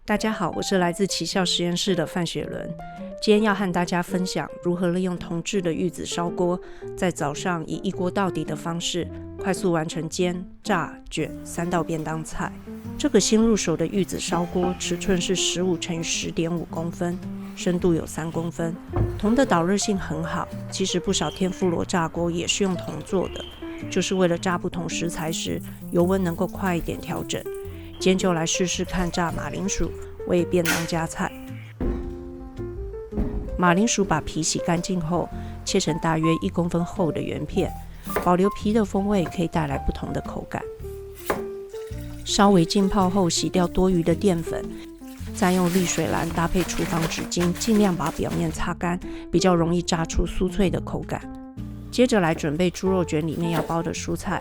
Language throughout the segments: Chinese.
大家好，我是来自奇效实验室的范雪伦。今天要和大家分享如何利用同制的玉子烧锅，在早上以一锅到底的方式，快速完成煎、炸、卷3道便当菜。这个新入手的玉子烧锅尺寸是15乘以10.5公分，深度有3公分。铜的导热性很好，其实不少天妇罗炸锅也是用铜做的，就是为了炸不同食材时，油温能够快一点调整。今天就来试试看炸马铃薯，为便当加菜。马铃薯把皮洗干净后，切成大约1公分厚的圆片，保留皮的风味，可以带来不同的口感。稍微浸泡后，洗掉多余的淀粉，再用沥水篮搭配厨房纸巾，尽量把表面擦干，比较容易炸出酥脆的口感。接着来准备猪肉卷里面要包的蔬菜。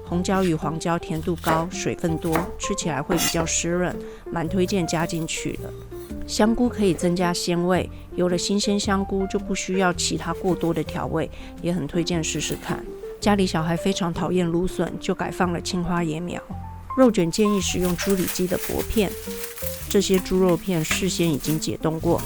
红椒与黄椒甜度高，水分多，吃起来会比较湿润，蛮推荐加进去的。香菇可以增加鲜味，有了新鲜香菇就不需要其他过多的调味，也很推荐试试看。家里小孩非常讨厌芦笋，就改放了青花椰苗。肉卷建议使用猪里脊的薄片，这些猪肉片事先已经解冻过，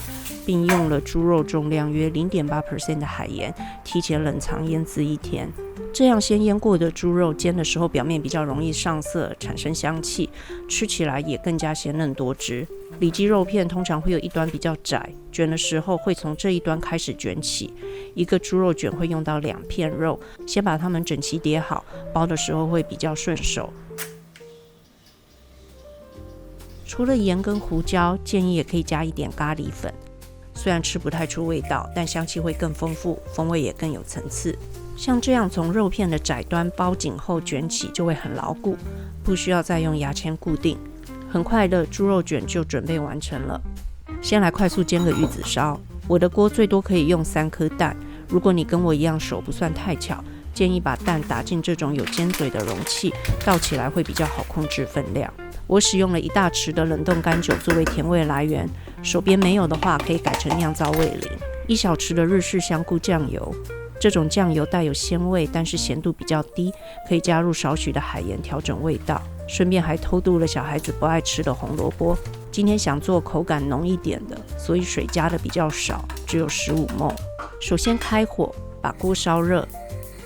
并用了猪肉重量约 0.8% 的海盐，提前冷藏腌制1天。这样先腌过的猪肉煎的时候，表面比较容易上色，产生香气，吃起来也更加鲜嫩多汁。里脊肉片通常会有一端比较窄，卷的时候会从这一端开始卷起。一个猪肉卷会用到2片肉，先把它们整齐叠好，包的时候会比较顺手。除了盐跟胡椒，建议也可以加一点咖喱粉。虽然吃不太出味道，但香气会更丰富，风味也更有层次。像这样从肉片的窄端包紧后卷起，就会很牢固，不需要再用牙签固定。很快的，猪肉卷就准备完成了。先来快速煎个玉子烧。我的锅最多可以用3颗蛋，如果你跟我一样手不算太巧，建议把蛋打进这种有尖嘴的容器，倒起来会比较好控制分量。我使用了1大匙的冷冻甘酒作为甜味来源，手边没有的话可以改成酿造味淋。1小匙的日式香菇酱油，这种酱油带有鲜味，但是咸度比较低，可以加入少许的海盐调整味道。顺便还偷渡了小孩子不爱吃的红萝卜。今天想做口感浓一点的，所以水加的比较少，只有15 ml。首先开火，把锅烧热。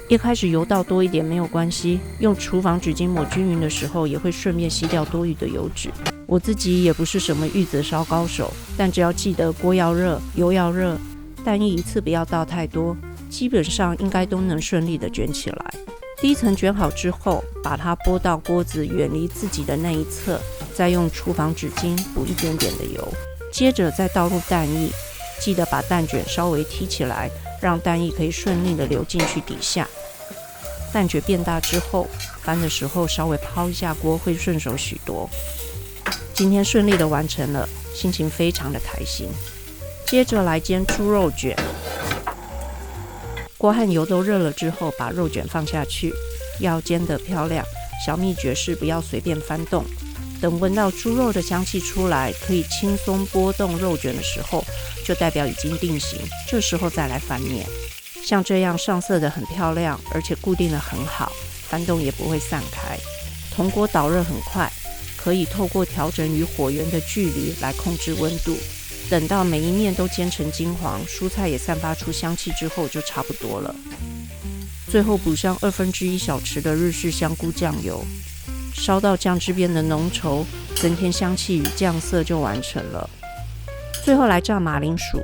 一开始油倒多一点没有关系，用厨房纸巾抹均匀的时候，也会顺便吸掉多余的油脂。我自己也不是什么玉子烧高手，但只要记得锅要热，油要热，蛋液一次不要倒太多，基本上应该都能顺利的卷起来。第一层卷好之后，把它拨到锅子远离自己的那一侧，再用厨房纸巾补一点点的油，接着再倒入蛋液，记得把蛋卷稍微提起来，让蛋液可以顺利的流进去底下。蛋卷变大之后，翻的时候稍微抛一下锅，会顺手许多。今天顺利的完成了，心情非常的开心。接着来煎猪肉卷。锅和油都热了之后，把肉卷放下去，要煎得漂亮。小秘诀是不要随便翻动，等闻到猪肉的香气出来，可以轻松拨动肉卷的时候，就代表已经定型，这时候再来翻面。像这样上色的很漂亮，而且固定的很好，翻动也不会散开。铜锅导热很快，可以透过调整与火源的距离来控制温度。等到每一面都煎成金黄，蔬菜也散发出香气之后，就差不多了。最后补上1/2小匙的日式香菇酱油，烧到酱汁变得浓稠，增添香气与酱色就完成了。最后来炸马铃薯，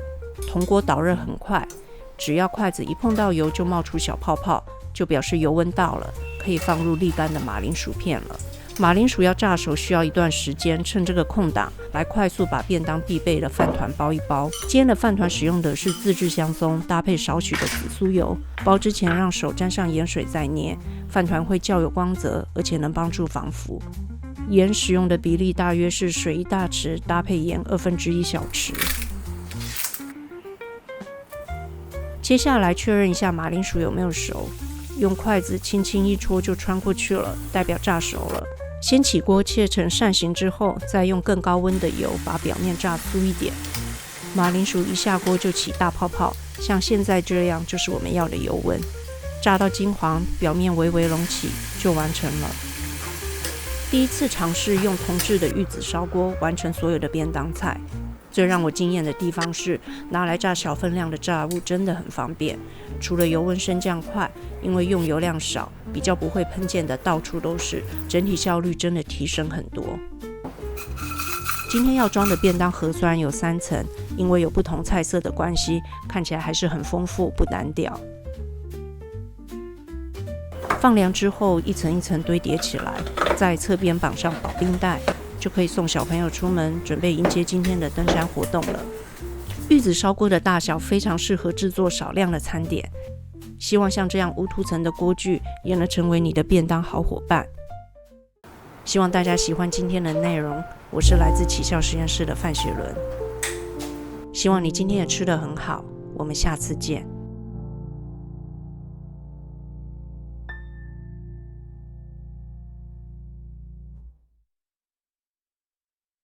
铜锅导热很快，只要筷子一碰到油就冒出小泡泡，就表示油温到了，可以放入沥干的马铃薯片了。马铃薯要炸熟需要一段时间，趁这个空档来快速把便当必备的饭团包一包。今天的饭团使用的是自制香松，搭配少许的紫苏油。包之前让手沾上盐水再捏，饭团会较有光泽，而且能帮助防腐。盐使用的比例大约是水1大匙搭配盐1/2小匙。接下来确认一下马铃薯有没有熟，用筷子轻轻一戳就穿过去了，代表炸熟了。先起锅切成扇形之后，再用更高温的油把表面炸酥一点。马铃薯一下锅就起大泡泡，像现在这样就是我们要的油温。炸到金黄，表面微微隆起就完成了。第一次尝试用铜制的玉子烧锅完成所有的便当菜。最让我惊艳的地方是，拿来炸小分量的炸物真的很方便。除了油温升降快，因为用油量少，比较不会喷溅的到处都是，整体效率真的提升很多。今天要装的便当盒虽然有3层，因为有不同菜色的关系，看起来还是很丰富不单调。放凉之后，一层一层堆叠起来，在侧边绑上保冰带，就可以送小朋友出门，准备迎接今天的登山活动了。玉子烧锅的大小非常适合制作少量的餐点，希望像这样无涂层的锅具也能成为你的便当好伙伴。希望大家喜欢今天的内容，我是来自奇效实验室的范雪伦。希望你今天也吃得很好，我们下次见。